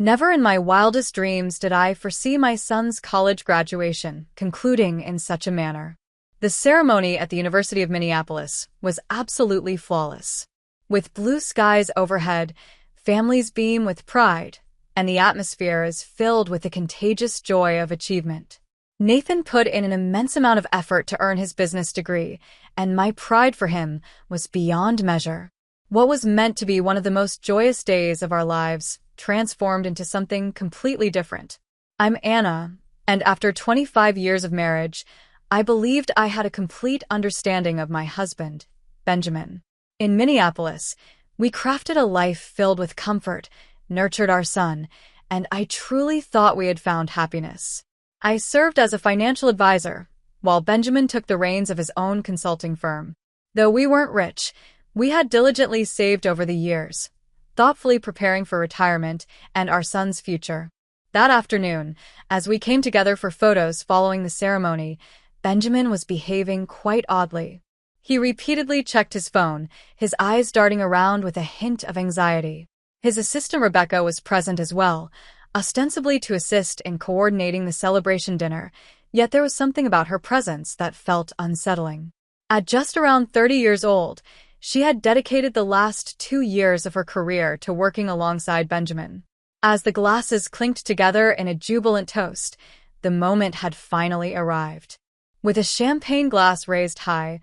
Never in my wildest dreams did I foresee my son's college graduation concluding in such a manner. The ceremony at the University of Minneapolis was absolutely flawless. With blue skies overhead, families beam with pride, and the atmosphere is filled with the contagious joy of achievement. Nathan put in an immense amount of effort to earn his business degree, and my pride for him was beyond measure. What was meant to be one of the most joyous days of our lives transformed into something completely different. I'm Anna, and after 25 years of marriage, I believed I had a complete understanding of my husband, Benjamin. In Minneapolis, we crafted a life filled with comfort, nurtured our son, and I truly thought we had found happiness. I served as a financial advisor, while Benjamin took the reins of his own consulting firm. Though we weren't rich, we had diligently saved over the years, thoughtfully preparing for retirement and our son's future. That afternoon, as we came together for photos following the ceremony, Benjamin was behaving quite oddly. He repeatedly checked his phone, his eyes darting around with a hint of anxiety. His assistant Rebecca was present as well, ostensibly to assist in coordinating the celebration dinner, yet there was something about her presence that felt unsettling. At just around 30 years old, she had dedicated the last 2 years of her career to working alongside Benjamin. As the glasses clinked together in a jubilant toast, the moment had finally arrived. With a champagne glass raised high,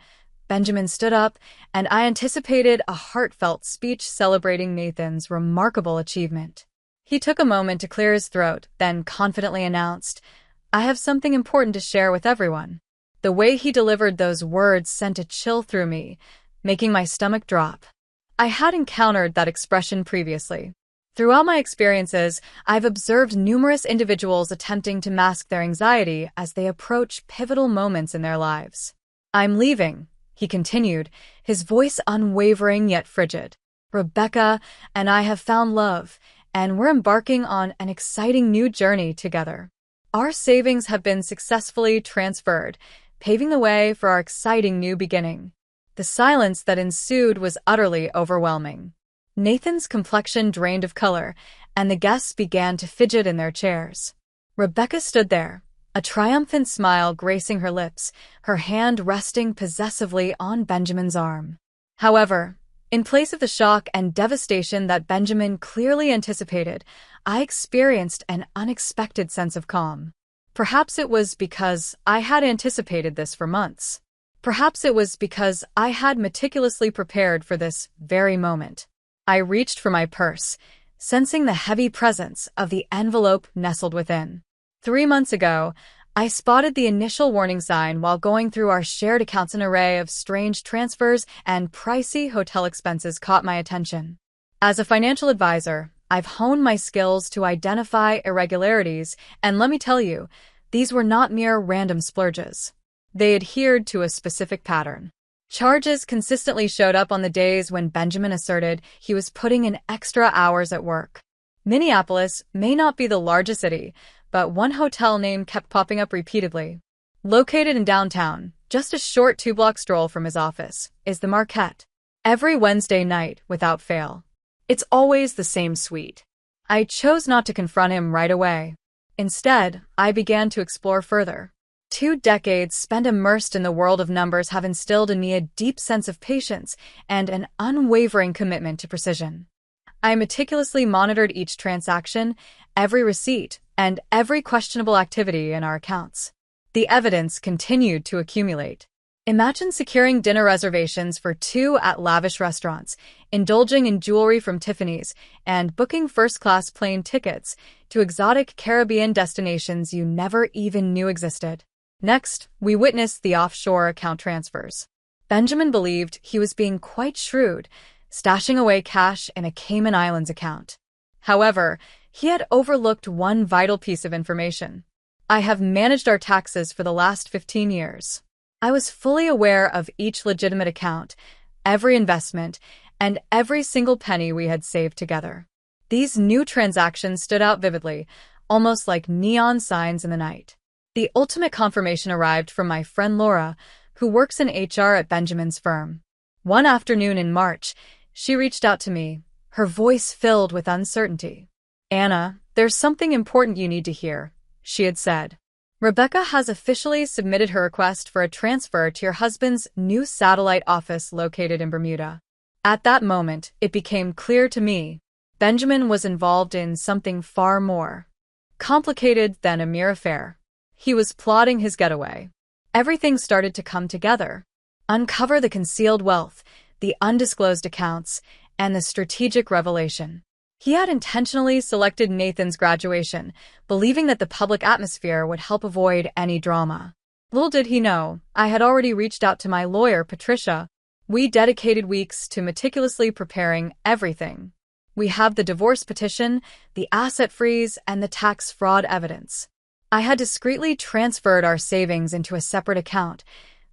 Benjamin stood up, and I anticipated a heartfelt speech celebrating Nathan's remarkable achievement. He took a moment to clear his throat, then confidently announced, "I have something important to share with everyone." The way he delivered those words sent a chill through me, making my stomach drop. I had encountered that expression previously. Throughout my experiences, I've observed numerous individuals attempting to mask their anxiety as they approach pivotal moments in their lives. "I'm leaving," he continued, his voice unwavering yet frigid. "Rebecca and I have found love, and we're embarking on an exciting new journey together. Our savings have been successfully transferred, paving the way for our exciting new beginning." The silence that ensued was utterly overwhelming. Nathan's complexion drained of color, and the guests began to fidget in their chairs. Rebecca stood there, a triumphant smile gracing her lips, her hand resting possessively on Benjamin's arm. However, in place of the shock and devastation that Benjamin clearly anticipated, I experienced an unexpected sense of calm. Perhaps it was because I had anticipated this for months. Perhaps it was because I had meticulously prepared for this very moment. I reached for my purse, sensing the heavy presence of the envelope nestled within. 3 months ago, I spotted the initial warning sign while going through our shared accounts. An array of strange transfers and pricey hotel expenses caught my attention. As a financial advisor, I've honed my skills to identify irregularities, and let me tell you, these were not mere random splurges. They adhered to a specific pattern. Charges consistently showed up on the days when Benjamin asserted he was putting in extra hours at work. Minneapolis may not be the largest city, but one hotel name kept popping up repeatedly. Located in downtown, just a short 2-block stroll from his office, is the Marquette. Every Wednesday night, without fail. It's always the same suite. I chose not to confront him right away. Instead, I began to explore further. 2 decades spent immersed in the world of numbers have instilled in me a deep sense of patience and an unwavering commitment to precision. I meticulously monitored each transaction, every receipt, and every questionable activity in our accounts. The evidence continued to accumulate. Imagine securing dinner reservations for 2 at lavish restaurants, indulging in jewelry from Tiffany's, and booking first-class plane tickets to exotic Caribbean destinations you never even knew existed. Next, we witnessed the offshore account transfers. Benjamin believed he was being quite shrewd, stashing away cash in a Cayman Islands account. However, he had overlooked one vital piece of information. I have managed our taxes for the last 15 years. I was fully aware of each legitimate account, every investment, and every single penny we had saved together. These new transactions stood out vividly, almost like neon signs in the night. The ultimate confirmation arrived from my friend Laura, who works in HR at Benjamin's firm. One afternoon in March, she reached out to me, her voice filled with uncertainty. "Anna, "There's something important you need to hear," she had said. "Rebecca has officially submitted her request for a transfer to your husband's new satellite office located in Bermuda." At that moment, it became clear to me Benjamin was involved in something far more complicated than a mere affair. He was plotting his getaway. Everything started to come together. Uncover the concealed wealth, the undisclosed accounts, and the strategic revelation. He had intentionally selected Nathan's graduation, believing that the public atmosphere would help avoid any drama. Little did he know, I had already reached out to my lawyer, Patricia. We dedicated weeks to meticulously preparing everything. We have the divorce petition, the asset freeze, and the tax fraud evidence. I had discreetly transferred our savings into a separate account,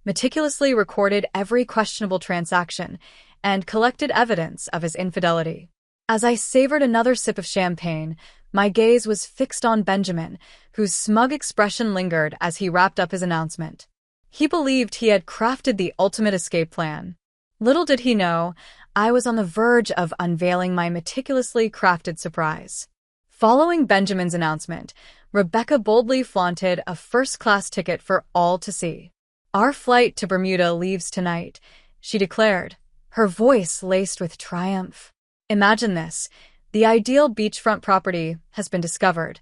meticulously recorded every questionable transaction, and collected evidence of his infidelity. As I savored another sip of champagne, my gaze was fixed on Benjamin, whose smug expression lingered as he wrapped up his announcement. He believed he had crafted the ultimate escape plan. Little did he know, I was on the verge of unveiling my meticulously crafted surprise. Following Benjamin's announcement, Rebecca boldly flaunted a first-class ticket for all to see. "Our flight to Bermuda leaves tonight," she declared, her voice laced with triumph. "Imagine this. The ideal beachfront property has been discovered,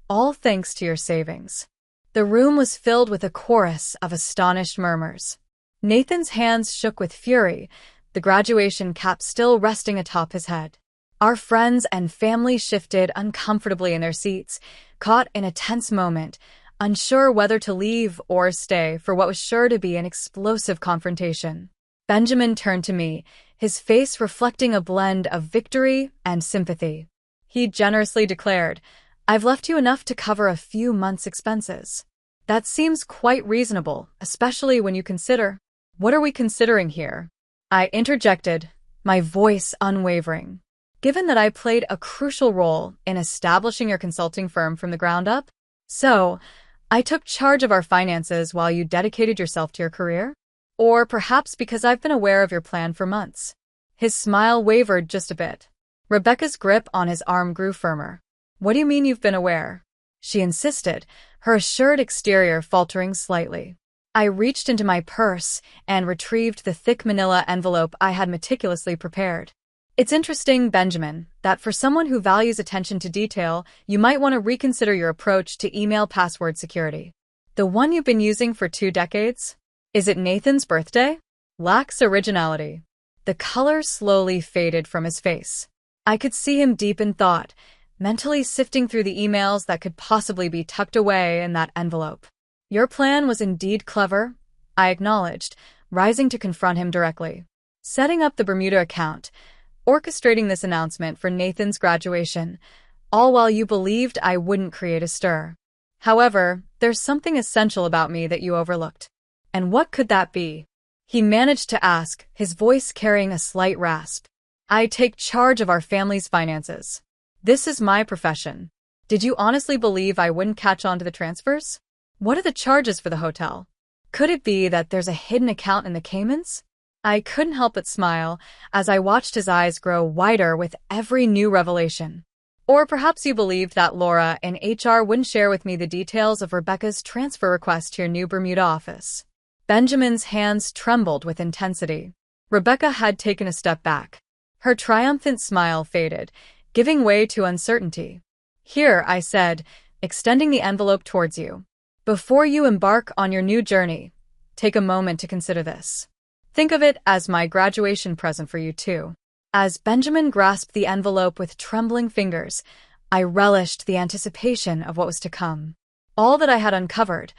all thanks to your savings." The room was filled with a chorus of astonished murmurs. Nathan's hands shook with fury, the graduation cap still resting atop his head. Our friends and family shifted uncomfortably in their seats, caught in a tense moment, unsure whether to leave or stay for what was sure to be an explosive confrontation. Benjamin turned to me, his face reflecting a blend of victory and sympathy. He generously declared, "I've left you enough to cover a few months' expenses." "That seems quite reasonable, especially when you consider—" "What are we considering here?" I interjected, my voice unwavering. "Given that I played a crucial role in establishing your consulting firm from the ground up, so I took charge of our finances while you dedicated yourself to your career? Or perhaps because I've been aware of your plan for months." His smile wavered just a bit. Rebecca's grip on his arm grew firmer. "What do you mean you've been aware?" she insisted, her assured exterior faltering slightly. I reached into my purse and retrieved the thick manila envelope I had meticulously prepared. "It's interesting, Benjamin, that for someone who values attention to detail, you might want to reconsider your approach to email password security. The one you've been using for 2 decades? Is it Nathan's birthday? Lacks originality." The color slowly faded from his face. I could see him deep in thought, mentally sifting through the emails that could possibly be tucked away in that envelope. "Your plan was indeed clever," I acknowledged, rising to confront him directly. "Setting up the Bermuda account, orchestrating this announcement for Nathan's graduation, all while you believed I wouldn't create a stir. However, there's something essential about me that you overlooked." "And what could that be?" he managed to ask, his voice carrying a slight rasp. "I take charge of our family's finances. This is my profession. Did you honestly believe I wouldn't catch on to the transfers? What are the charges for the hotel? Could it be that there's a hidden account in the Caymans?" I couldn't help but smile as I watched his eyes grow wider with every new revelation. "Or perhaps you believed that Laura in HR wouldn't share with me the details of Rebecca's transfer request to your new Bermuda office." Benjamin's hands trembled with intensity. Rebecca had taken a step back. Her triumphant smile faded, giving way to uncertainty. "Here," I said, extending the envelope towards you. "Before you embark on your new journey, take a moment to consider this. Think of it as my graduation present for you too." As Benjamin grasped the envelope with trembling fingers, I relished the anticipation of what was to come. All that I had uncovered,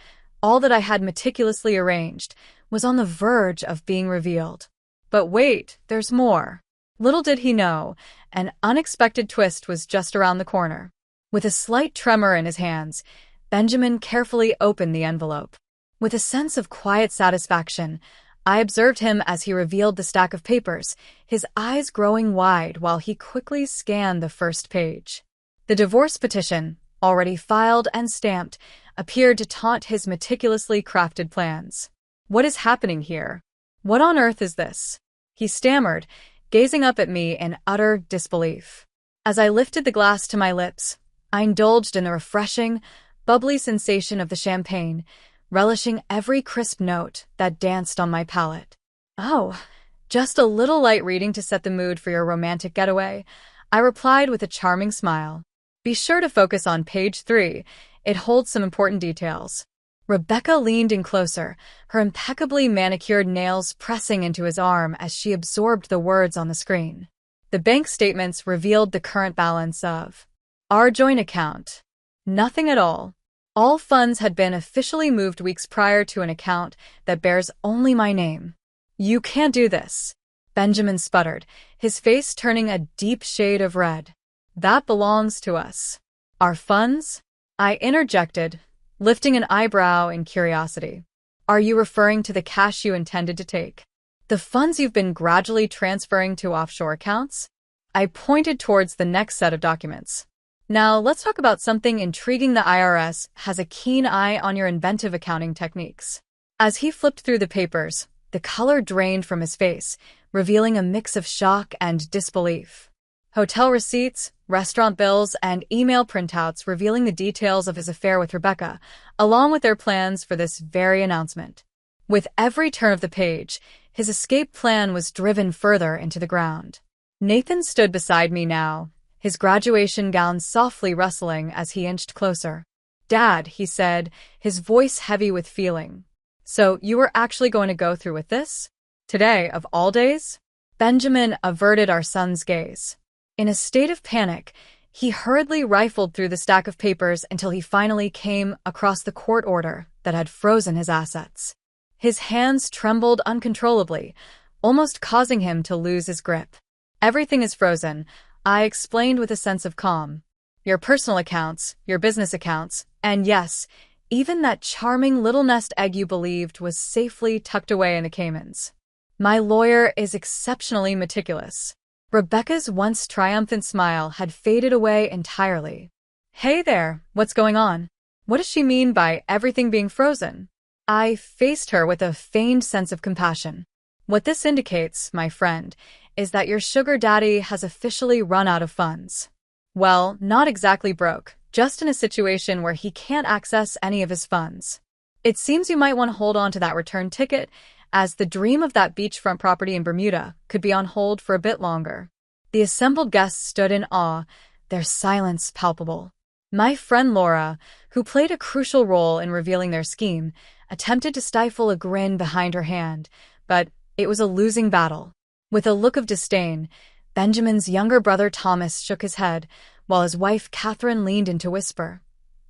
all that I had meticulously arranged, was on the verge of being revealed. But wait, there's more. Little did he know, an unexpected twist was just around the corner. With a slight tremor in his hands, Benjamin carefully opened the envelope. With a sense of quiet satisfaction, I observed him as he revealed the stack of papers, his eyes growing wide while he quickly scanned the first page. The divorce petition, already filed and stamped, appeared to taunt his meticulously crafted plans. "What is happening here? What on earth is this?" he stammered, gazing up at me in utter disbelief. As I lifted the glass to my lips, I indulged in the refreshing, bubbly sensation of the champagne, relishing every crisp note that danced on my palate. "Oh, just a little light reading to set the mood for your romantic getaway," I replied with a charming smile. "Be sure to focus on page 3. It holds some important details." Rebecca leaned in closer, her impeccably manicured nails pressing into his arm as she absorbed the words on the screen. The bank statements revealed the current balance of our joint account. Nothing at all. All funds had been officially moved weeks prior to an account that bears only my name. "You can't do this," Benjamin sputtered, his face turning a deep shade of red. "That belongs to us." "Our funds?" I interjected, lifting an eyebrow in curiosity. "Are you referring to the cash you intended to take? The funds you've been gradually transferring to offshore accounts?" I pointed towards the next set of documents. "Now, let's talk about something intriguing. The IRS has a keen eye on your inventive accounting techniques." As he flipped through the papers, the color drained from his face, revealing a mix of shock and disbelief. Hotel receipts, restaurant bills, and email printouts revealing the details of his affair with Rebecca, along with their plans for this very announcement. With every turn of the page, his escape plan was driven further into the ground. Nathan stood beside me now, his graduation gown softly rustling as he inched closer. "Dad," he said, his voice heavy with feeling. "So you were actually going to go through with this? Today, of all days?" Benjamin averted our son's gaze. In a state of panic, he hurriedly rifled through the stack of papers until he finally came across the court order that had frozen his assets. His hands trembled uncontrollably, almost causing him to lose his grip. "Everything is frozen," I explained with a sense of calm. "Your personal accounts, your business accounts, and yes, even that charming little nest egg you believed was safely tucked away in the Caymans. My lawyer is exceptionally meticulous." Rebecca's once triumphant smile had faded away entirely. "Hey there, what's going on? What does she mean by everything being frozen?" I faced her with a feigned sense of compassion. "What this indicates, my friend, is that your sugar daddy has officially run out of funds. Well, not exactly broke, just in a situation where he can't access any of his funds. It seems you might want to hold on to that return ticket, as the dream of that beachfront property in Bermuda could be on hold for a bit longer." The assembled guests stood in awe, their silence palpable. My friend Laura, who played a crucial role in revealing their scheme, attempted to stifle a grin behind her hand, but it was a losing battle. With a look of disdain, Benjamin's younger brother Thomas shook his head, while his wife Catherine leaned in to whisper,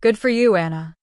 "Good for you, Anna.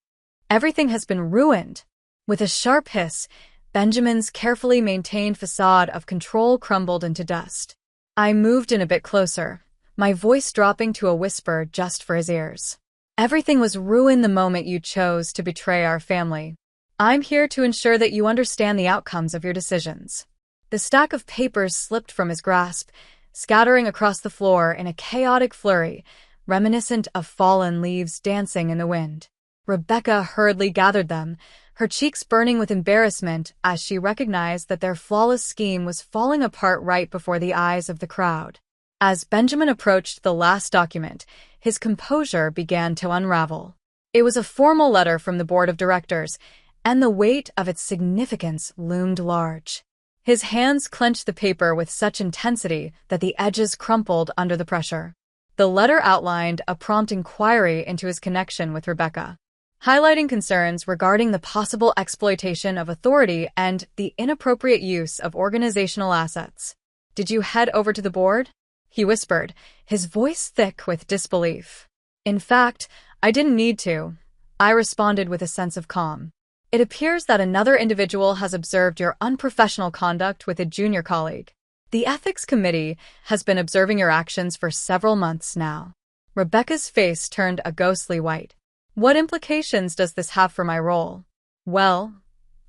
Everything has been ruined." With a sharp hiss, Benjamin's carefully maintained facade of control crumbled into dust. I moved in a bit closer, my voice dropping to a whisper just for his ears. "Everything was ruined the moment you chose to betray our family. I'm here to ensure that you understand the outcomes of your decisions." The stack of papers slipped from his grasp, scattering across the floor in a chaotic flurry, reminiscent of fallen leaves dancing in the wind. Rebecca hurriedly gathered them, her cheeks burning with embarrassment as she recognized that their flawless scheme was falling apart right before the eyes of the crowd. As Benjamin approached the last document, his composure began to unravel. It was a formal letter from the board of directors, and the weight of its significance loomed large. His hands clenched the paper with such intensity that the edges crumpled under the pressure. The letter outlined a prompt inquiry into his connection with Rebecca, highlighting concerns regarding the possible exploitation of authority and the inappropriate use of organizational assets. "Did you head over to the board?" he whispered, his voice thick with disbelief. "In fact, I didn't need to," I responded with a sense of calm. "It appears that another individual has observed your unprofessional conduct with a junior colleague. The ethics committee has been observing your actions for several months now." Rebecca's face turned a ghostly white. "What implications does this have for my role?" "Well,"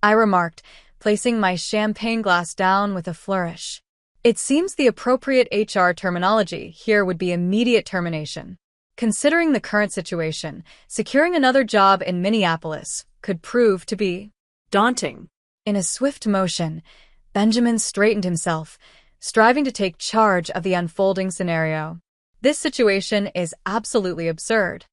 I remarked, placing my champagne glass down with a flourish, "it seems the appropriate HR terminology here would be immediate termination. Considering the current situation, securing another job in Minneapolis could prove to be daunting." In a swift motion, Benjamin straightened himself, striving to take charge of the unfolding scenario. "This situation is absolutely absurd.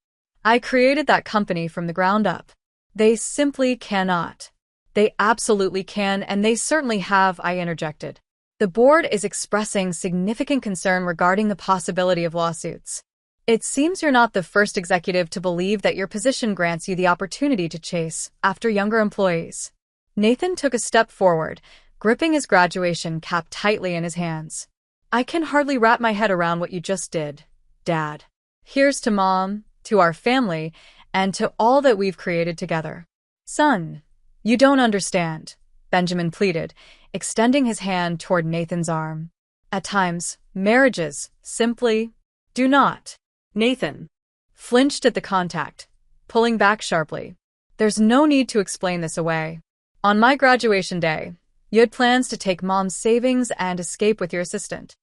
I created that company from the ground up. They simply cannot. They absolutely can, and they certainly have, I interjected. The board is expressing significant concern regarding the possibility of lawsuits. It seems you're not the first executive to believe that your position grants you the opportunity to chase after younger employees. Nathan took a step forward, gripping his graduation cap tightly in his hands. I can hardly wrap my head around what you just did, Dad. Here's to Mom, to our family, and to all that we've created together. Son, you don't understand, Benjamin pleaded, extending his hand toward Nathan's arm. At times, marriages simply do not. Nathan flinched at the contact, pulling back sharply. There's no need to explain this away. On my graduation day, you had plans to take Mom's savings and escape with your assistant.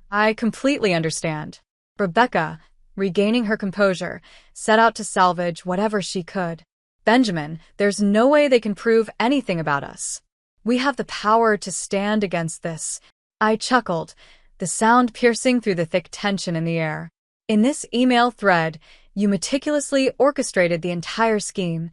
I completely understand. Rebecca, regaining her composure, set out to salvage whatever she could. Benjamin, there's no way they can prove anything about us. We have the power to stand against this. I chuckled, the sound piercing through the thick tension in the air. In this email thread, you meticulously orchestrated the entire scheme,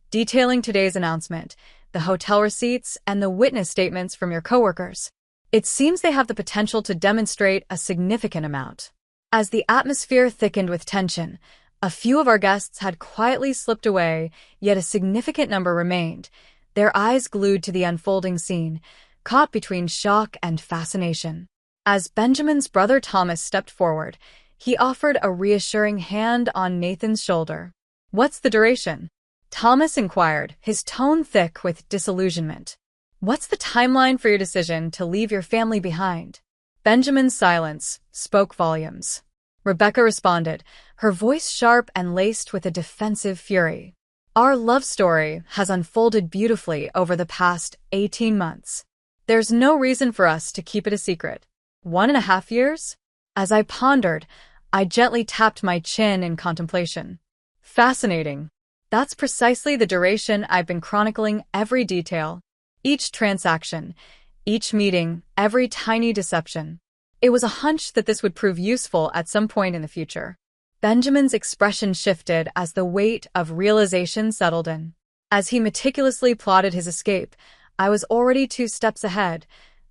detailing today's announcement, the hotel receipts, and the witness statements from your coworkers. It seems they have the potential to demonstrate a significant amount. As the atmosphere thickened with tension, a few of our guests had quietly slipped away, yet a significant number remained, their eyes glued to the unfolding scene, caught between shock and fascination. As Benjamin's brother Thomas stepped forward, he offered a reassuring hand on Nathan's shoulder. What's the duration? Thomas inquired, his tone thick with disillusionment. What's the timeline for your decision to leave your family behind? Benjamin's silence spoke volumes. Rebecca responded, her voice sharp and laced with a defensive fury. Our love story has unfolded beautifully over the past 18 months. There's no reason for us to keep it a secret. 1.5 years? As I pondered, I gently tapped my chin in contemplation. Fascinating. That's precisely the duration I've been chronicling every detail. Each transaction, each meeting, every tiny deception. It was a hunch that this would prove useful at some point in the future. Benjamin's expression shifted as the weight of realization settled in. As he meticulously plotted his escape, I was already 2 steps ahead,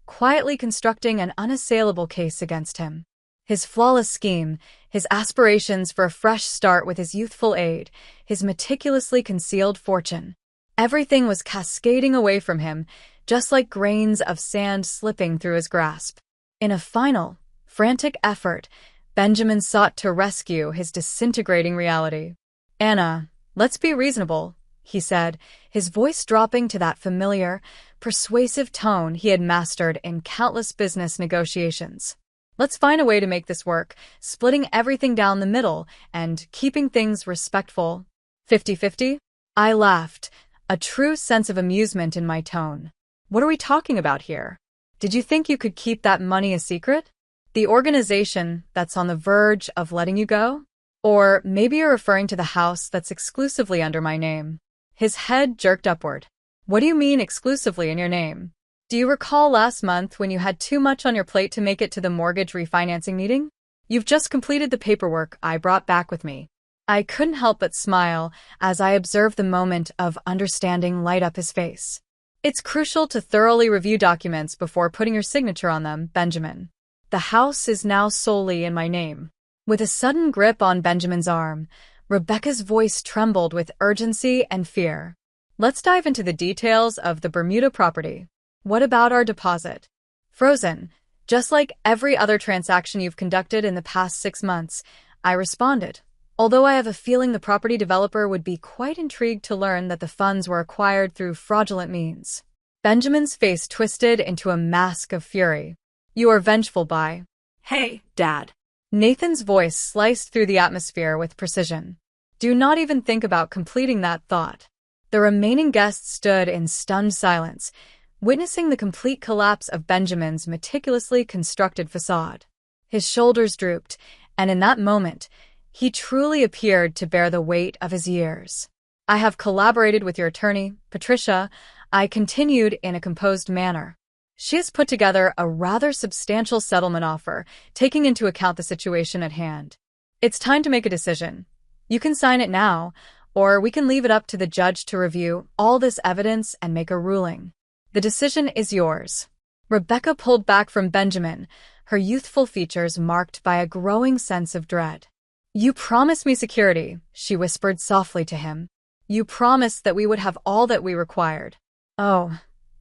quietly constructing an unassailable case against him. His flawless scheme, his aspirations for a fresh start with his youthful aide, his meticulously concealed fortune. Everything was cascading away from him, just like grains of sand slipping through his grasp. In a final, frantic effort, Benjamin sought to rescue his disintegrating reality. Anna, let's be reasonable, he said, his voice dropping to that familiar, persuasive tone he had mastered in countless business negotiations. Let's find a way to make this work, splitting everything down the middle and keeping things respectful. 50-50? I laughed, a true sense of amusement in my tone. What are we talking about here? Did you think you could keep that money a secret? The organization that's on the verge of letting you go? Or maybe you're referring to the house that's exclusively under my name. His head jerked upward. What do you mean exclusively in your name? Do you recall last month when you had too much on your plate to make it to the mortgage refinancing meeting? You've just completed the paperwork I brought back with me. I couldn't help but smile as I observed the moment of understanding light up his face. It's crucial to thoroughly review documents before putting your signature on them, Benjamin. The house is now solely in my name. With a sudden grip on Benjamin's arm, Rebecca's voice trembled with urgency and fear. Let's dive into the details of the Bermuda property. What about our deposit? Frozen. Just like every other transaction you've conducted in the past 6 months, I responded. Although I have a feeling the property developer would be quite intrigued to learn that the funds were acquired through fraudulent means. Benjamin's face twisted into a mask of fury. You are vengeful by... Hey, Dad. Nathan's voice sliced through the atmosphere with precision. Do not even think about completing that thought. The remaining guests stood in stunned silence, witnessing the complete collapse of Benjamin's meticulously constructed facade. His shoulders drooped, and in that moment, he truly appeared to bear the weight of his years. I have collaborated with your attorney, Patricia, I continued in a composed manner. She has put together a rather substantial settlement offer, taking into account the situation at hand. It's time to make a decision. You can sign it now, or we can leave it up to the judge to review all this evidence and make a ruling. The decision is yours." Rebecca pulled back from Benjamin, her youthful features marked by a growing sense of dread. "You promised me security," she whispered softly to him. "You promised that we would have all that we required." "Oh,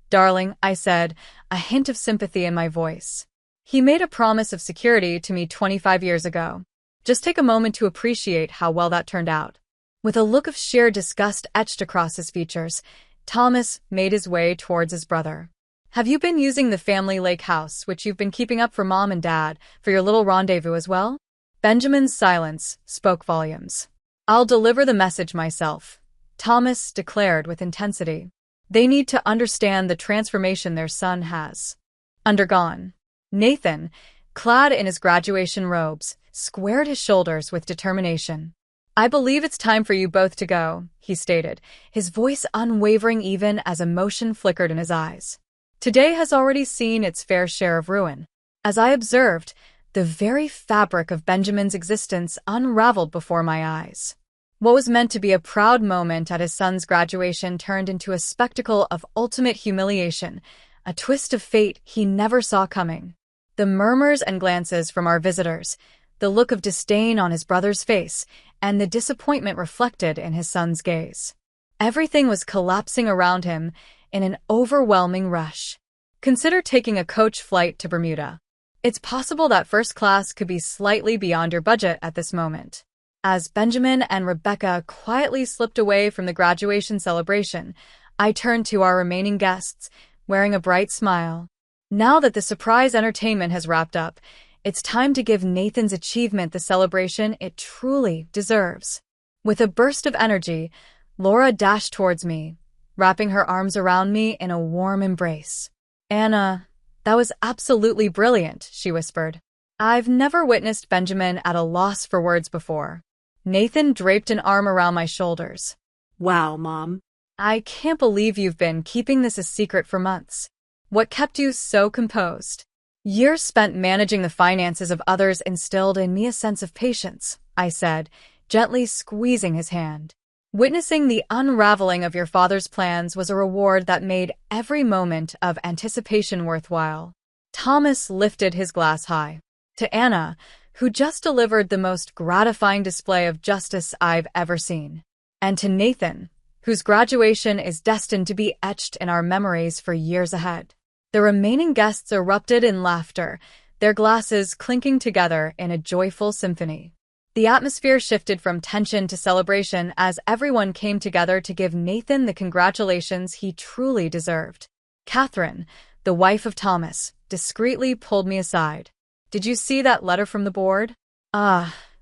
darling," I said, a hint of sympathy in my voice. "He made a promise of security to me 25 years ago. Just take a moment to appreciate how well that turned out." With a look of sheer disgust etched across his features, Thomas made his way towards his brother. "Have you been using the family lake house, which you've been keeping up for Mom and Dad, for your little rendezvous as well?" Benjamin's silence spoke volumes. "I'll deliver the message myself," Thomas declared with intensity. "They need to understand the transformation their son has undergone." Nathan, clad in his graduation robes, squared his shoulders with determination. "I believe it's time for you both to go," he stated, his voice unwavering even as emotion flickered in his eyes. "Today has already seen its fair share of ruin." As I observed, the very fabric of Benjamin's existence unraveled before my eyes. What was meant to be a proud moment at his son's graduation turned into a spectacle of ultimate humiliation, a twist of fate he never saw coming. The murmurs and glances from our visitors, the look of disdain on his brother's face, and the disappointment reflected in his son's gaze. Everything was collapsing around him in an overwhelming rush. Consider taking a coach flight to Bermuda. It's possible that first class could be slightly beyond your budget at this moment. As Benjamin and Rebecca quietly slipped away from the graduation celebration, I turned to our remaining guests, wearing a bright smile. Now that the surprise entertainment has wrapped up, it's time to give Nathan's achievement the celebration it truly deserves. With a burst of energy, Laura dashed towards me, wrapping her arms around me in a warm embrace. "Anna, that was absolutely brilliant," she whispered. I've never witnessed Benjamin at a loss for words before. Nathan draped an arm around my shoulders. "Wow, Mom. I can't believe you've been keeping this a secret for months. What kept you so composed?" "Years spent managing the finances of others instilled in me a sense of patience," I said, gently squeezing his hand. "Witnessing the unraveling of your father's plans was a reward that made every moment of anticipation worthwhile." Thomas lifted his glass high. "To Anna, who just delivered the most gratifying display of justice I've ever seen. And to Nathan, whose graduation is destined to be etched in our memories for years ahead." The remaining guests erupted in laughter, their glasses clinking together in a joyful symphony. The atmosphere shifted from tension to celebration as everyone came together to give Nathan the congratulations he truly deserved. Catherine, the wife of Thomas, discreetly pulled me aside. "Did you see that letter from the board?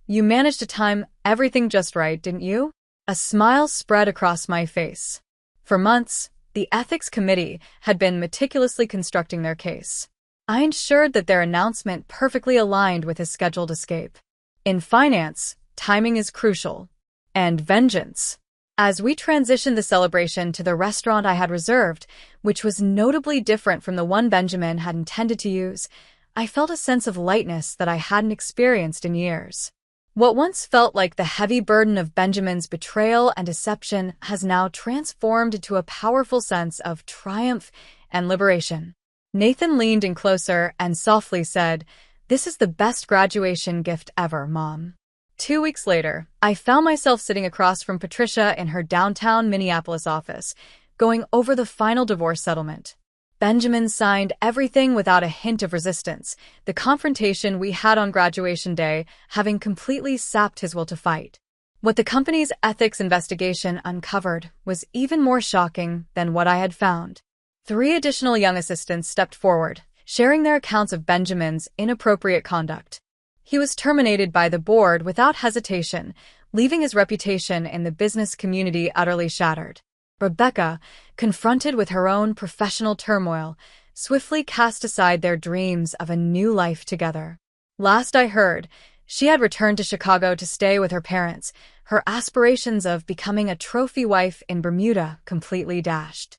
You managed to time everything just right, didn't you?" A smile spread across my face. For months, the ethics committee had been meticulously constructing their case. I ensured that their announcement perfectly aligned with his scheduled escape. In finance, timing is crucial. And vengeance. As we transitioned the celebration to the restaurant I had reserved, which was notably different from the one Benjamin had intended to use, I felt a sense of lightness that I hadn't experienced in years. What once felt like the heavy burden of Benjamin's betrayal and deception has now transformed into a powerful sense of triumph and liberation. Nathan leaned in closer and softly said, "This is the best graduation gift ever, Mom." 2 weeks later, I found myself sitting across from Patricia in her downtown Minneapolis office, going over the final divorce settlement. Benjamin signed everything without a hint of resistance, the confrontation we had on graduation day having completely sapped his will to fight. What the company's ethics investigation uncovered was even more shocking than what I had found. 3 additional young assistants stepped forward, sharing their accounts of Benjamin's inappropriate conduct. He was terminated by the board without hesitation, leaving his reputation in the business community utterly shattered. Rebecca, confronted with her own professional turmoil, swiftly cast aside their dreams of a new life together. Last I heard, she had returned to Chicago to stay with her parents, her aspirations of becoming a trophy wife in Bermuda completely dashed.